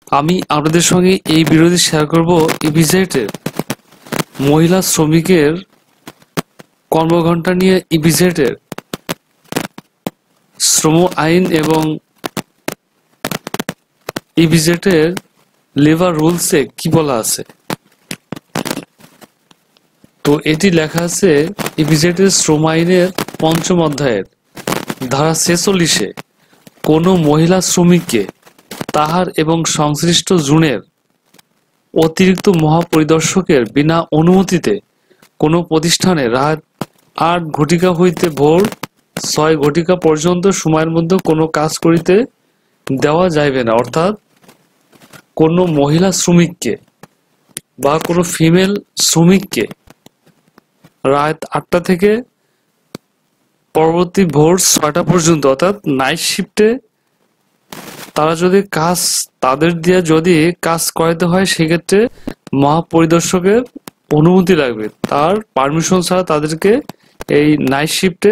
আমি আপনাদের সঙ্গে এই ভিডিওতে শেয়ার করব ইপিজেডের মহিলা শ্রমিকের কর্মঘণ্টা নিয়ে ইপিজেডের শ্রম আইন এবং ইপিজেডের লেবার রুলসে কি বলা আছে। তো এটি লেখা আছে ইপিজেডের শ্রম আইনের ৫ম অধ্যায়ের ধারা ৪৬-এ কোনো মহিলা শ্রমিককে তাহার এবং সংশ্লিষ্ট জোনের অতিরিক্ত মহাপরিদর্শকের বিনা অনুমতিতে কোনো প্রতিষ্ঠানে রাত ৮ ঘটিকা হইতে ভোর ৬ ঘটিকা পর্যন্ত সময়ের মধ্যে কোনো কাজ করিতে দেওয়া যাইবে না। অর্থাৎ কোনো মহিলা শ্রমিককে বা কোনো ফিমেল শ্রমিককে রাত ৮টা থেকে পরবর্তী ভোর ৬টা পর্যন্ত অর্থাৎ নাইট শিফটে তারা যদি তাদের দিয়ে যদি কাজ করাতে হয় সেক্ষেত্রে মহাপরিদর্শকের অনুমতি লাগবে। তার পারমিশন ছাড়া তাদেরকে এই নাইট শিফটে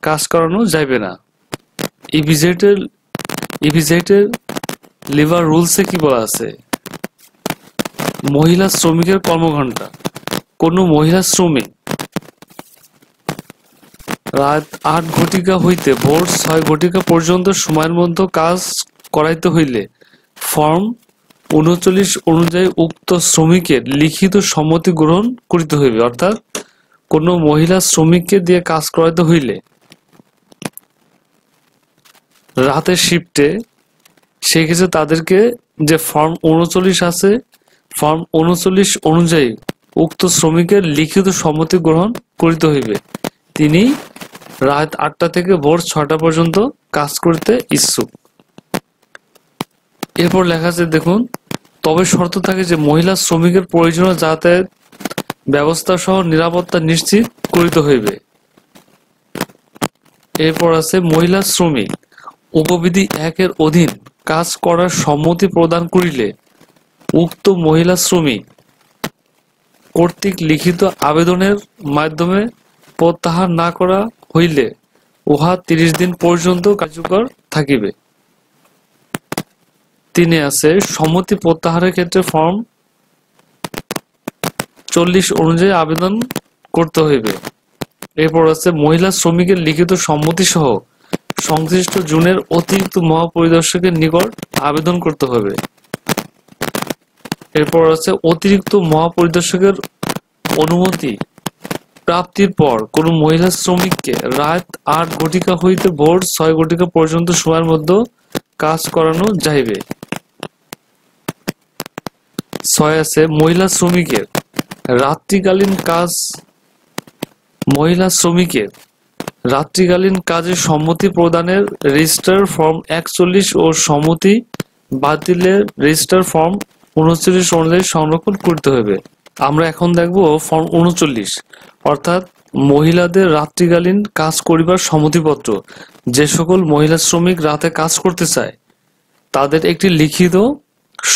কাজ করানো যাবে না। ইপিজেডের লেবার রুলসে কি বলা আছে? মহিলা শ্রমিকের কর্মঘণ্টা। কোনো মহিলা শ্রমিক রাত ৮ ঘটিকা হইতে ভোর ৬ ঘটিকা পর্যন্ত সময়ের মধ্যে কাজ করাইতে হইলে ফর্ম ৩৯ অনুযায়ী উক্ত শ্রমিকের লিখিত সম্মতি গ্রহণ করিতে হইবে। অর্থাৎ কোনো মহিলা শ্রমিককে দিয়ে কাজ করাইতে হইলে রাতের শিফটে সেক্ষেত্রে তাদেরকে যে ফর্ম ৩৯ আছে, ফর্ম ৩৯ অনুযায়ী উক্ত শ্রমিকের লিখিত সম্মতি গ্রহণ করিতে হইবে। তিনি রাত ৮টা থেকে ভোর ৬টা পর্যন্ত কাজ করতে ইচ্ছুক। এরপর লেখা আছে দেখুন, তবে শর্ত থাকে যে মহিলা শ্রমিকের প্রয়োজনীয় যাতায়াত ব্যবস্থা সহ নিরাপত্তা নিশ্চিত করিতে হইবে। এরপর আছে মহিলা শ্রমিক উপবিধি ১-এর অধীন কাজ করার সম্মতি প্রদান করিলে উক্ত মহিলা শ্রমিক কর্তৃক লিখিত আবেদনের মাধ্যমে প্রত্যাহার না করা হইলে উহা ৩০ দিন পর্যন্ত কার্যকর থাকিবে। ৩ আছে সম্মতি প্রত্যাহারের ক্ষেত্রে ফর্ম ৪০ অনুযায়ী আবেদন করতে হইবে। এরপর আছে মহিলা শ্রমিকের লিখিত সম্মতি সহ সংশ্লিষ্ট জোনের অতিরিক্ত মহাপরিদর্শকের নিকট আবেদন করতে হবে। এরপর আছে অতিরিক্ত মহাপরিদর্শকের অনুমতি প্রাপ্তির পর কোনো মহিলা শ্রমিককে রাত ৮ ঘটিকা হইতে ভোর ৬ ঘটিকা পর্যন্ত সময়ের মধ্যে কাজ করানো যাইবে। ৬ আছে মহিলা শ্রমিকের রাত্রিকালীন কাজে সম্মতি প্রদানের রেজিস্টার ফর্ম ৪১ ও সম্মতি বাতিলের রেজিস্টার ফর্ম ৩৯ অনুযায়ী সংরক্ষণ করতে হবে। আমরা এখন দেখব ফর্ম ৩৯, অর্থাৎ মহিলাদের রাত্রিকালীন কাজ করিবার সম্মতিপত্র। যে সকল মহিলা শ্রমিক রাতে কাজ করতে চায় তাদের একটি লিখিত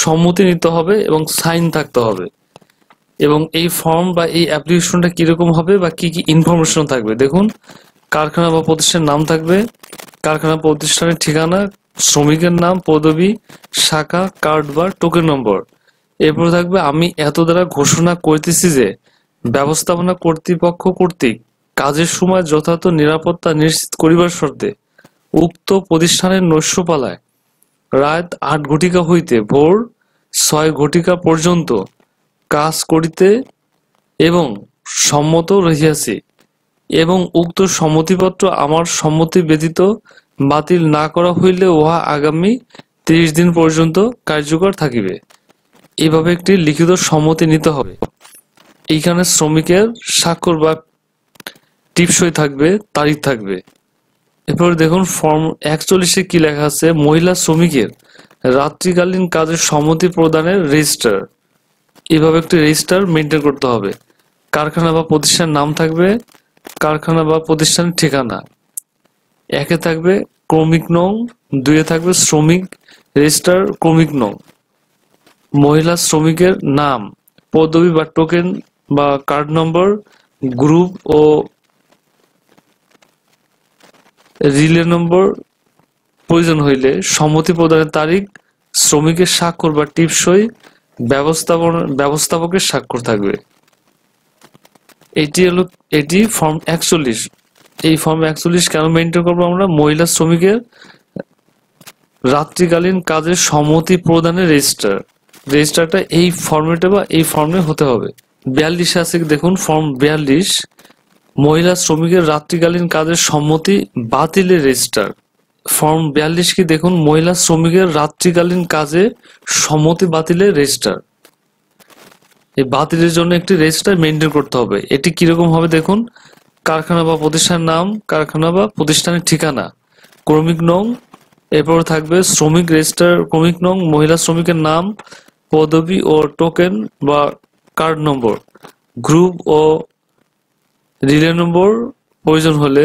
সম্মতি নিতে হবে এবং সাইন থাকতে হবে। এবং এই ফর্ম বা এই অ্যাপ্লিকেশনটা কিরকম হবে বা কি কি ইনফরমেশন থাকবে দেখুন, কারখানা বা প্রতিষ্ঠানের নাম থাকবে, কারখানা প্রতিষ্ঠানের ঠিকানা, শ্রমিকের নাম, পদবি, শাখা, কার্ড বা টোকেন নম্বর। এরপর থাকবে আমি এত দ্বারা ঘোষণা করিতেছি যে ব্যবস্থাপনা কর্তৃপক্ষ কর্তৃক কাজের সময় যথাযথ নিরাপত্তা নিশ্চিত করিবার শর্তে উক্ত প্রতিষ্ঠানের নৈশপালায় রাত ৮ ঘটিকা হইতে ভোর ৬ ঘটিকা পর্যন্ত কাজ করিতে এবং সম্মত রহিয়াছি এবং উক্ত সম্মতিপত্র আমার সম্মতি ব্যতীত বাতিল না করা হইলে উহা আগামী ৩০ দিন পর্যন্ত কার্যকর থাকিবে। এইভাবে একটি লিখিত সম্মতি নিতে হবে। এইখানে শ্রমিকের স্বাক্ষর বা টিপসই থাকবে, তারিখ থাকবে। এরপর দেখুন ফর্ম ৪১-এ কি লেখা আছে, মহিলা শ্রমিকের রাত্রিকালীন কাজের সম্মতি প্রদানের রেজিস্টার। এভাবে একটি রেজিস্টার মেনটেন করতে হবে। কারখানা বা প্রতিষ্ঠানের নাম থাকবে, কারখানা বা প্রতিষ্ঠানের ঠিকানা। ১-এ থাকবে ক্রমিক নং, ২-এ থাকবে শ্রমিক রেজিস্টার ক্রমিক নং, মহিলা শ্রমিকের নাম, পদবি বা টোকেন বা কার্ড নম্বর, গ্রুপ ও রিলে নম্বর প্রয়োজন হইলে সম্মতি প্রদানের তারিখ শ্রমিকের স্বাক্ষর বা টিপসই ব্যবস্থাপকের স্বাক্ষর থাকবে। এটি ফর্ম 41। এই ফর্ম 41 কেন মেনটেন করবো আমরা? মহিলা শ্রমিকের রাত্রিকালীন কাজের সম্মতি প্রদানের রেজিস্টারটা এই ফর্মেটে বা এই ফর্মে হতে হবে। 42 আছে, দেখুন ফর্ম 42, মহিলা শ্রমিকের রাত্রিকালীন কাজের সম্মতি বাতিলের রেজিস্টার। ফর্ম 42 কি দেখুন, মহিলা শ্রমিকের রাত্রিকালীন কাজে সম্মতি বাতিলের রেজিস্টার। এই বাতিলের জন্য একটি রেজিস্টার মেনটেন করতে হবে। এটি কিরকম হবে দেখুন, কারখানা বা প্রতিষ্ঠানের নাম, কারখানা বা প্রতিষ্ঠানের ঠিকানা, ক্রমিক নং, এরপর থাকবে শ্রমিক রেজিস্টার ক্রমিক নং, মহিলা শ্রমিকের নাম, পদবি ও টোকেন বা কার্ড নম্বর, গ্রুপ ও রিলে নম্বর প্রয়োজন হলে,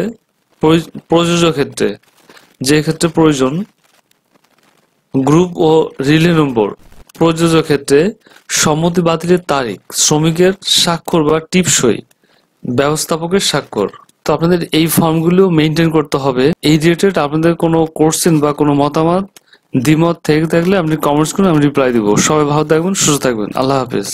প্রযোজ্য ক্ষেত্রে যে ক্ষেত্রে প্রয়োজন, গ্রুপ ও রিলে নম্বর, প্রযোজ্য ক্ষেত্রে সম্মতি বাতিলের তারিখ, শ্রমিকের স্বাক্ষর বা টিপসই, ব্যবস্থাপকের স্বাক্ষর। তো আপনাদের এই ফর্মগুলো মেনটেন করতে হবে। এই রিলেটেড আপনাদের কোনো কোশ্চেন বা কোনো মতামত দ্বিমত থেকে থাকলে আপনি কমেন্টস করুন, আমি রিপ্লাই দিব। সবাই ভালো থাকবেন, সুস্থ থাকবেন। আল্লাহ হাফেজ।